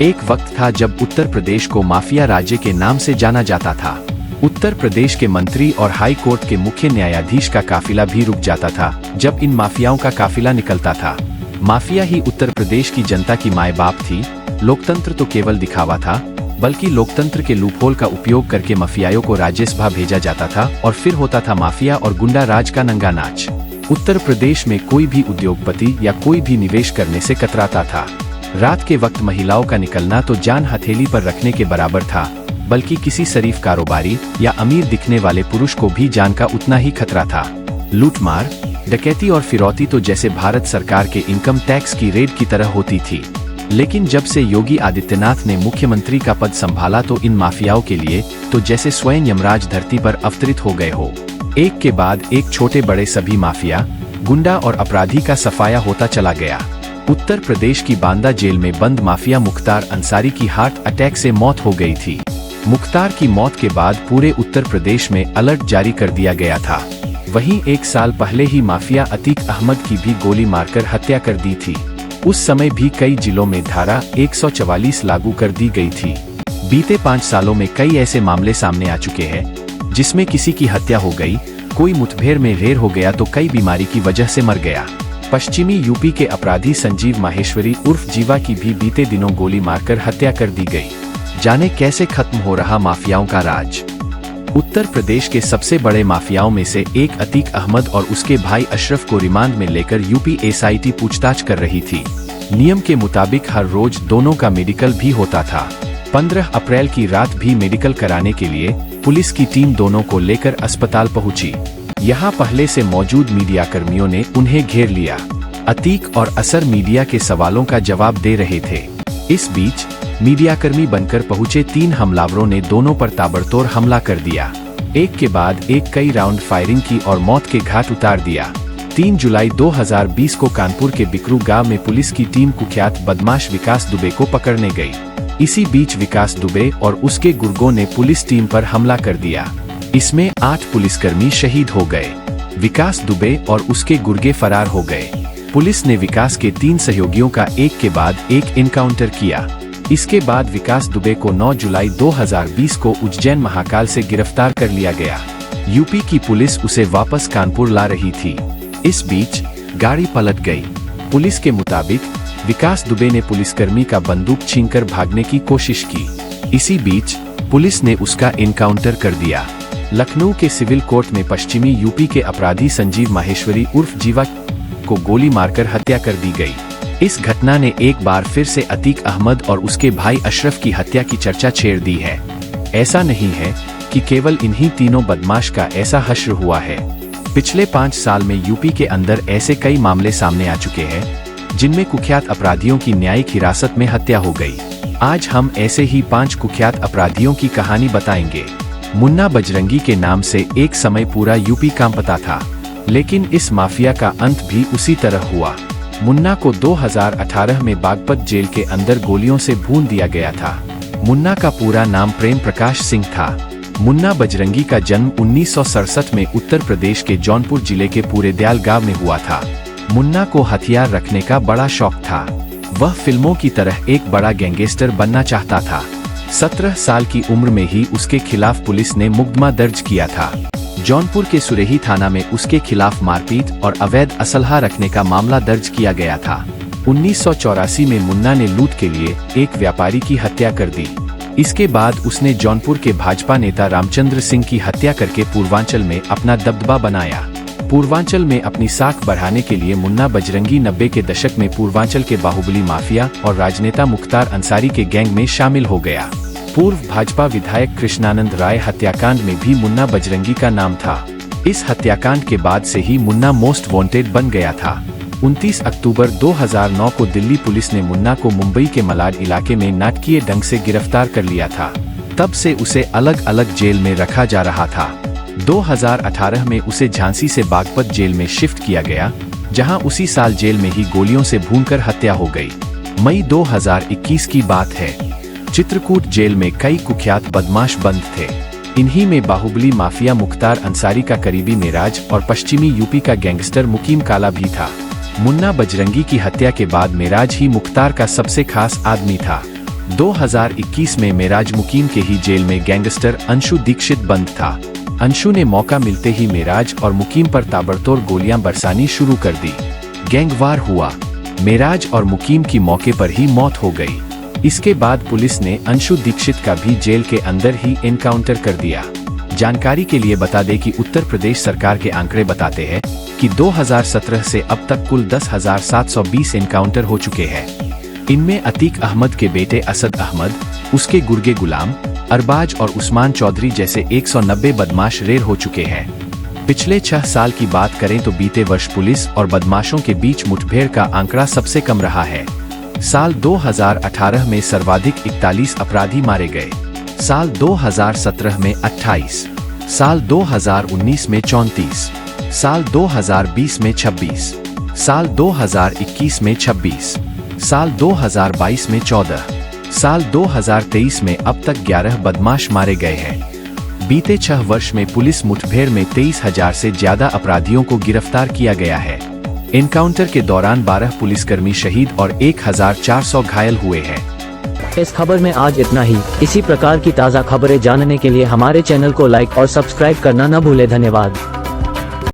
एक वक्त था जब उत्तर प्रदेश को माफिया राज्य के नाम से जाना जाता था। उत्तर प्रदेश के मंत्री और हाई कोर्ट के मुख्य न्यायाधीश का काफिला भी रुक जाता था जब इन माफियाओं का काफिला निकलता था। माफिया ही उत्तर प्रदेश की जनता की माए बाप थी। लोकतंत्र तो केवल दिखावा था, बल्कि लोकतंत्र के लूपहोल का उपयोग करके माफियाओं को राज्यसभा भेजा जाता था और फिर होता था माफिया और गुंडा राज का नंगा नाच। उत्तर प्रदेश में कोई भी उद्योगपति या कोई भी निवेश करने से कतराता था। रात के वक्त महिलाओं का निकलना तो जान हथेली पर रखने के बराबर था, बल्कि किसी शरीफ कारोबारी या अमीर दिखने वाले पुरुष को भी जान का उतना ही खतरा था। लूटमार, डकैती और फिरौती तो जैसे भारत सरकार के इनकम टैक्स की रेड की तरह होती थी। लेकिन जब से योगी आदित्यनाथ ने मुख्यमंत्री का पद संभाला तो इन माफियाओं के लिए तो जैसे स्वयं यमराज धरती पर अवतरित हो गए हो। एक के बाद एक छोटे बड़े सभी माफिया, गुंडा और अपराधी का सफाया होता चला गया। उत्तर प्रदेश की बांदा जेल में बंद माफिया मुख्तार अंसारी की हार्ट अटैक से मौत हो गई थी। मुख्तार की मौत के बाद पूरे उत्तर प्रदेश में अलर्ट जारी कर दिया गया था। वहीं एक साल पहले ही माफिया अतीक अहमद की भी गोली मारकर हत्या कर दी थी। उस समय भी कई जिलों में धारा 144 लागू कर दी गई थी। बीते 5 सालों में कई ऐसे मामले सामने आ चुके हैं जिसमें किसी की हत्या हो गई, कोई मुठभेड़ में ढेर हो गया तो कई बीमारी की वजह से मर गया। पश्चिमी यूपी के अपराधी संजीव माहेश्वरी उर्फ जीवा की भी बीते दिनों गोली मारकर हत्या कर दी गई। जाने कैसे खत्म हो रहा माफियाओं का राज। उत्तर प्रदेश के सबसे बड़े माफियाओं में से एक अतीक अहमद और उसके भाई अशरफ को रिमांड में लेकर यूपी एसआईटी पूछताछ कर रही थी। नियम के मुताबिक हर रोज दोनों का मेडिकल भी होता था। 15 अप्रैल की रात भी मेडिकल कराने के लिए पुलिस की टीम दोनों को लेकर अस्पताल पहुंची। यहाँ पहले से मौजूद मीडिया कर्मियों ने उन्हें घेर लिया। अतीक और असर मीडिया के सवालों का जवाब दे रहे थे। इस बीच मीडियाकर्मी बनकर पहुंचे 3 हमलावरों ने दोनों पर ताबड़तोड़ हमला कर दिया। एक के बाद एक कई राउंड फायरिंग की और मौत के घाट उतार दिया। 3 जुलाई 2020 को कानपुर के बिकरू गांव में पुलिस की टीम कुख्यात बदमाश विकास दुबे को पकड़ने गई। इसी बीच विकास दुबे और उसके गुर्गों ने पुलिस टीम पर हमला कर दिया। इसमें 8 पुलिसकर्मी शहीद हो गए। विकास दुबे और उसके गुर्गे फरार हो गए। पुलिस ने विकास के 3 सहयोगियों का एक के बाद एक इनकाउंटर किया। इसके बाद विकास दुबे को 9 जुलाई 2020 को उज्जैन महाकाल से गिरफ्तार कर लिया गया। यूपी की पुलिस उसे वापस कानपुर ला रही थी। इस बीच गाड़ी पलट गई। पुलिस के मुताबिक विकास दुबे ने पुलिसकर्मी का बंदूक छीनकर भागने की कोशिश की। इसी बीच पुलिस ने उसका इनकाउंटर कर दिया। लखनऊ के सिविल कोर्ट में पश्चिमी यूपी के अपराधी संजीव माहेश्वरी उर्फ जीवा को गोली मारकर हत्या कर दी गई। इस घटना ने एक बार फिर से अतीक अहमद और उसके भाई अशरफ की हत्या की चर्चा छेड़ दी है। ऐसा नहीं है कि केवल इन्हीं तीनों बदमाश का ऐसा हश्र हुआ है। पिछले 5 साल में यूपी के अंदर ऐसे कई मामले सामने आ चुके हैं जिनमें कुख्यात अपराधियों की न्यायिक हिरासत में हत्या हो गई। आज हम ऐसे ही 5 कुख्यात अपराधियों की कहानी बताएंगे। मुन्ना बजरंगी के नाम से एक समय पूरा यूपी कांपता था, लेकिन इस माफिया का अंत भी उसी तरह हुआ। मुन्ना को 2018 में बागपत जेल के अंदर गोलियों से भून दिया गया था। मुन्ना का पूरा नाम प्रेम प्रकाश सिंह था। मुन्ना बजरंगी का जन्म 1967 में उत्तर प्रदेश के जौनपुर जिले के पूरेदयाल गांव में हुआ था। मुन्ना को हथियार रखने का बड़ा शौक था। वह फिल्मों की तरह एक बड़ा गैंगस्टर बनना चाहता था। 17 साल की उम्र में ही उसके खिलाफ पुलिस ने मुकदमा दर्ज किया था। जौनपुर के सुरेही थाना में उसके खिलाफ मारपीट और अवैध असलहा रखने का मामला दर्ज किया गया था। 1984 में मुन्ना ने लूट के लिए एक व्यापारी की हत्या कर दी। इसके बाद उसने जौनपुर के भाजपा नेता रामचंद्र सिंह की हत्या करके पूर्वांचल में अपना दबदबा बनाया। पूर्वांचल में अपनी साख बढ़ाने के लिए मुन्ना बजरंगी 90 के दशक में पूर्वांचल के बाहुबली माफिया और राजनेता मुख्तार अंसारी के गैंग में शामिल हो गया। पूर्व भाजपा विधायक कृष्णानंद राय हत्याकांड में भी मुन्ना बजरंगी का नाम था। इस हत्याकांड के बाद से ही मुन्ना मोस्ट वांटेड बन गया था। 29 अक्टूबर 2009 को दिल्ली पुलिस ने मुन्ना को मुंबई के मलाड इलाके में नाटकीय ढंग से गिरफ्तार कर लिया था। तब से उसे अलग अलग जेल में रखा जा रहा था। 2018 में उसे झांसी से बागपत जेल में शिफ्ट किया गया, जहां उसी साल जेल में ही गोलियों से भूनकर हत्या हो गई। मई 2021 की बात है। चित्रकूट जेल में कई कुख्यात बदमाश बंद थे। इन्हीं में बाहुबली माफिया मुख्तार अंसारी का करीबी मेराज और पश्चिमी यूपी का गैंगस्टर मुकीम काला भी था। मुन्ना बजरंगी की हत्या के बाद मेराज ही मुख्तार का सबसे खास आदमी था। 2021 में मेराज मुकीम के ही जेल में गैंगस्टर अंशु दीक्षित बंद था। अंशु ने मौका मिलते ही मेराज और मुकीम पर ताबड़तोड़ गोलियां बरसानी शुरू कर दी। गैंगवार हुआ। मेराज और मुकीम की मौके पर ही मौत हो गई। इसके बाद पुलिस ने अंशु दीक्षित का भी जेल के अंदर ही एनकाउंटर कर दिया। जानकारी के लिए बता दें कि उत्तर प्रदेश सरकार के आंकड़े बताते हैं कि 2017 से अब तक कुल 10,720 एनकाउंटर हो चुके हैं। इनमें अतीक अहमद के बेटे असद अहमद, उसके गुर्गे गुलाम, अरबाज और उस्मान चौधरी जैसे 190 बदमाश रेर हो चुके हैं। पिछले 6 साल की बात करें तो बीते वर्ष पुलिस और बदमाशों के बीच मुठभेड़ का आंकड़ा सबसे कम रहा है। साल 2018 में सर्वाधिक 41 अपराधी मारे गए, साल 2017 में 28, साल 2019 में 34, साल 2020 में 26, साल 2021 में 26, साल 2022 में 14, साल 2023 में अब तक 11 बदमाश मारे गए हैं। बीते 6 वर्ष में पुलिस मुठभेड़ में 23,000 से ज्यादा अपराधियों को गिरफ्तार किया गया है। एनकाउंटर के दौरान 12 पुलिसकर्मी शहीद और 1,400 घायल हुए हैं। इस खबर में आज इतना ही। इसी प्रकार की ताज़ा खबरें जानने के लिए हमारे चैनल को लाइक और सब्सक्राइब करना न भूलें। धन्यवाद।